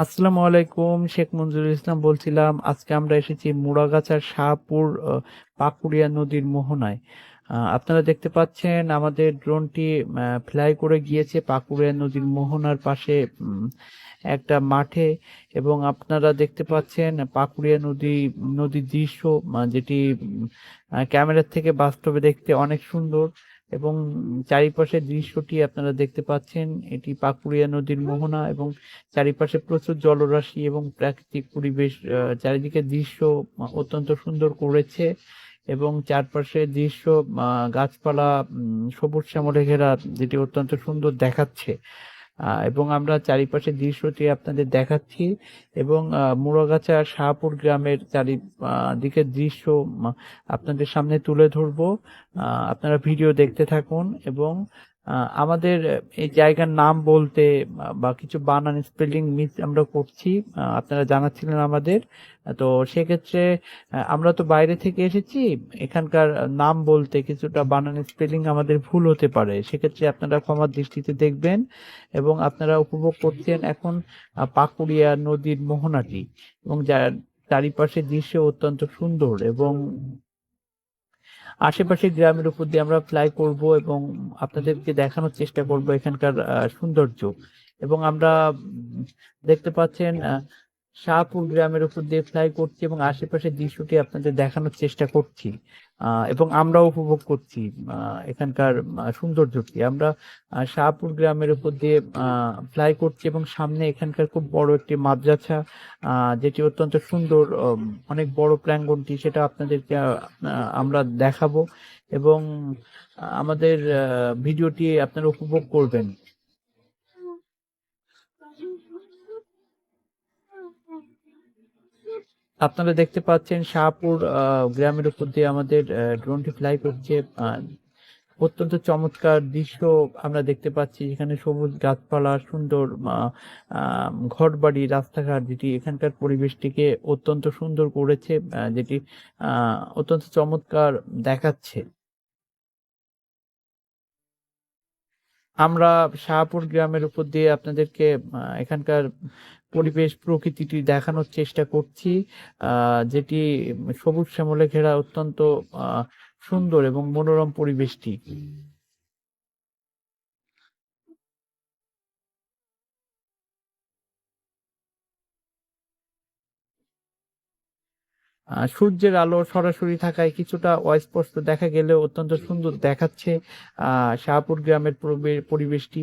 আসসালামু আলাইকুম, শেখ মঞ্জুরুল ইসলাম বলছিলাম। আজকে আমরা এসেছি মুড়াগাছার শাহপুর পাকুড়িয়া নদীর মোহনায়। আপনারা দেখতে পাচ্ছেন আমাদের ড্রোনটি ফ্লাই করে গিয়েছে পাকুড়িয়া নদীর মোহনার পাশে একটা মাঠে। এবং আপনারা দেখতে পাচ্ছেন পাকুড়িয়া নদীর দৃশ্য, যেটি ক্যামেরার থেকে বাস্তবে দেখতে অনেক সুন্দর। এবং চারিপাশের দৃশ্যটি আপনারা দেখতে পাচ্ছেন, এটি পাকুড়িয়া নদীর মোহনা। এবং চারিপাশে প্রচুর জলরাশি এবং প্রাকৃতিক পরিবেশ, চারিদিকে দৃশ্য অত্যন্ত সুন্দর করেছে। এবং চারপাশে দৃশ্য গাছপালা সবুজ শ্যামলে ঘেরা, যেটি অত্যন্ত সুন্দর দেখাচ্ছে। এবং আমরা চারিপাশে দৃশ্যটি আপনাদের দেখাচ্ছি। এবং মুড়াগাছা শাহপুর গ্রামের দিকের দৃশ্য আপনাদের সামনে তুলে ধরবো। আপনারা ভিডিও দেখতে থাকুন। এবং আমাদের এই জায়গার নাম বলতে বা কিছু বানান স্পেলিং মিস আমরা করছি, আপনারা জানাচ্ছিলেন আমাদের। তো সেক্ষেত্রে আমরা তো বাইরে থেকে এসেছি, এখানকার নাম বলতে কিছুটা বানান স্পেলিং আমাদের ভুল হতে পারে, সেক্ষেত্রে আপনারা ক্ষমার দৃষ্টিতে দেখবেন। এবং আপনারা উপভোগ করছেন এখন পাকুড়িয়া নদীর মোহনাটি। এবং যার চারিপাশে দৃশ্য অত্যন্ত সুন্দর। এবং আশেপাশের গ্রামের উপর দিয়ে আমরা ফ্লাই করব এবং আপনাদেরকে দেখানোর চেষ্টা করব এখানকার সৌন্দর্য। এবং আমরা দেখতে পাচ্ছেন শাহপুর গ্রামের উপর দিয়ে ফ্লাই করছি এবং আশেপাশের দৃশ্যটি আপনাদের দেখানোর চেষ্টা করছি। এবং আমরাও উপভোগ করছি এখানকার সৌন্দর্যটি। আমরা শাহপুর গ্রামের উপর দিয়ে ফ্লাই করছি এবং সামনে এখানকার খুব বড় একটি মাদ্রাসা, যেটি অত্যন্ত সুন্দর। অনেক বড় প্রাঙ্গণটি, সেটা আপনাদেরকে আমরা দেখাবো। এবং আমাদের ভিডিওটি আপনারা উপভোগ করবেন। আপনারা দেখতে পাচ্ছেন শাহপুর গ্রামের উপর দিয়ে আমাদের ড্রোনটি ফ্লাই করছে। অত্যন্ত চমৎকার দৃশ্য আমরা দেখতে পাচ্ছি, এখানে সবুজ গাছপালা, সুন্দর ঘরবাড়ি, রাস্তাঘাট, যেটি এখানকার পরিবেশটিকে অত্যন্ত সুন্দর করেছে, যেটি অত্যন্ত চমৎকার দেখাচ্ছে। আমরা শাহপুর গ্রামের উপর দিয়ে আপনাদেরকে এখানকার পরিবেশ প্রকৃতিটি দেখানোর চেষ্টা করছি, যেটি সবুজ শ্যামলে ঘেরা অত্যন্ত সুন্দর এবং মনোরম পরিবেশটি। সূর্যের আলো সরাসরি থাকায় কিছুটা অস্পষ্ট দেখা গেলেও অত্যন্ত সুন্দর দেখাচ্ছে শাহপুর গ্রামের পরিবেশটি।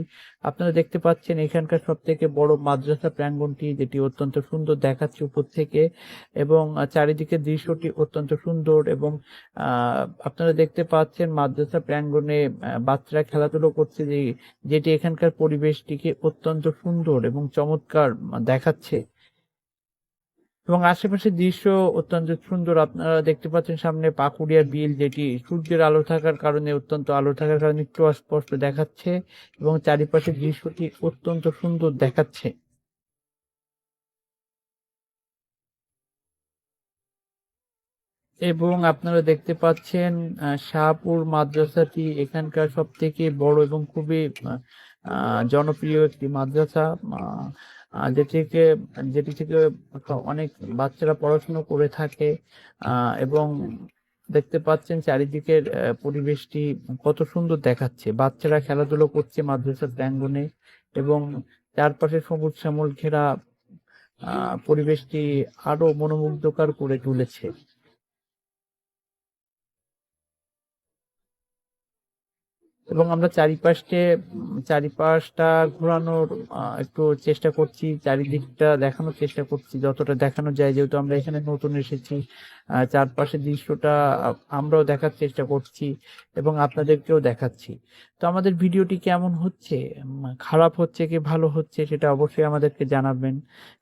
আপনারা দেখতে পাচ্ছেন এখানকার সব থেকে বড় মাদ্রাসা প্রাঙ্গণটি, যেটি অত্যন্ত সুন্দর দেখাচ্ছে উপর থেকে। এবং চারিদিকে দৃশ্যটি অত্যন্ত সুন্দর। এবং আপনারা দেখতে পাচ্ছেন মাদ্রাসা প্রাঙ্গণে বাচ্চারা খেলাধুলো করছে, যেটি এখানকার পরিবেশটিকে অত্যন্ত সুন্দর এবং চমৎকার দেখাচ্ছে। এবং আশেপাশের দৃশ্য অত্যন্ত সুন্দর। আপনারা দেখতে পাচ্ছেন সামনে পাকুড়িয়া বিল, যেটি সূর্যের আলো থাকার কারণে, অত্যন্ত আলো থাকার কারণে একটু অস্পষ্ট দেখাচ্ছে। এবং চারিপাশের দৃশ্যটি অত্যন্ত সুন্দর দেখাচ্ছে। এবং আপনারা দেখতে পাচ্ছেন শাহপুর মাদ্রাসাটি এখানকার সব থেকে বড় এবং খুবই জনপ্রিয় একটি মাদ্রাসা, আহ, আহ, যেটিকে যেটি থেকে অনেক বাচ্চারা পড়াশোনা করে থাকে। এবং দেখতে পাচ্ছেন চারিদিকের পরিবেশটি কত সুন্দর দেখাচ্ছে, বাচ্চারা খেলাধুলো করছে মাদ্রাসার প্রাঙ্গণে। এবং চারপাশে সবুজ শ্যামল ঘেরা পরিবেশটি আরো মনোমুগ্ধকর করে তুলেছে। এবং আমরা চারিপাশটা ঘোরানোর একটু চেষ্টা করছি, চারিদিকটা দেখানোর চেষ্টা করছি যতটা দেখানো যায়, যেহেতু আমরা এখানে নতুন এসেছি। চারপাশের দৃশ্যটা আমরাও দেখার চেষ্টা করছি এবং আপনাদেরকেও দেখাচ্ছি। তো আমাদের ভিডিওটি কেমন হচ্ছে, খারাপ হচ্ছে কি ভালো হচ্ছে, সেটা অবশ্যই আমাদেরকে জানাবেন।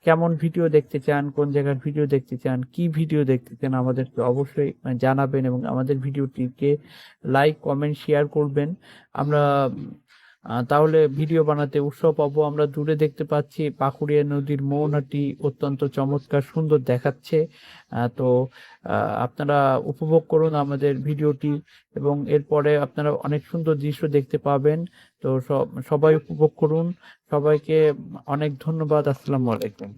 কেমন ভিডিও দেখতে চান, কোন জায়গার ভিডিও দেখতে চান, কি ভিডিও দেখতে চান, আমাদেরকে অবশ্যই জানাবেন। এবং আমাদের ভিডিওটিকে লাইক, কমেন্ট, শেয়ার করবেন। আমরা তাহলে ভিডিও বানাতে উৎসাহ পাবো। আমরা দূরে দেখতে পাচ্ছি পাকুড়িয়া নদীর মোহনাটি অত্যন্ত চমৎকার সুন্দর দেখাচ্ছে। তো আপনারা উপভোগ করুন আমাদের ভিডিওটি এবং এরপরে আপনারা অনেক সুন্দর দৃশ্য দেখতে পাবেন। তো সবাই উপভোগ করুন। সবাইকে অনেক ধন্যবাদ। আসসালামু আলাইকুম।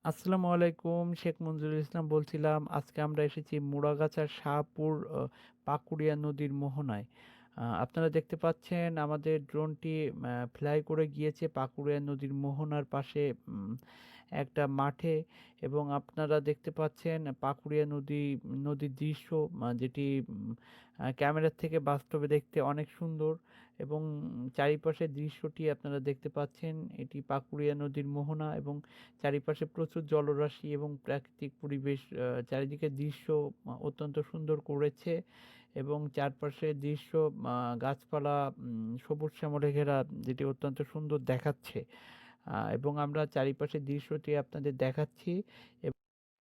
আসসালামু আলাইকুম, শেখ মঞ্জুরুল ইসলাম বলছিলাম। আজকে আমরা এসেছি মুড়াগাছার শাহপুর পাকুড়িয়া নদীর মোহনায়। আপনারা দেখতে পাচ্ছেন আমাদের ড্রোনটি ফ্লাই করে গিয়েছে পাকুড়িয়া নদীর মোহনার পাশে একটা মাঠে এবং আপনারা দেখতে পাচ্ছেন পাকুড়িয়া নদীর দৃশ্য, যেটি ক্যামেরার থেকে বাস্তবে দেখতে অনেক সুন্দর এবং চারিপাশের দৃশ্যটি আপনারা দেখতে পাচ্ছেন। এটি পাকুড়িয়া নদীর মোহনা এবং চারিপাশে প্রচুর জলরাশি এবং প্রাকৃতিক পরিবেশ, চারিদিকের দৃশ্য অত্যন্ত সুন্দর করেছে এবং চারপাশের দৃশ্য গাছপালা সবুজ শ্যামলে ঘেরা, যেটি অত্যন্ত সুন্দর দেখাচ্ছে। এবং আমরা চারিপাশের দৃশ্যটি আপনাদের দেখাচ্ছি।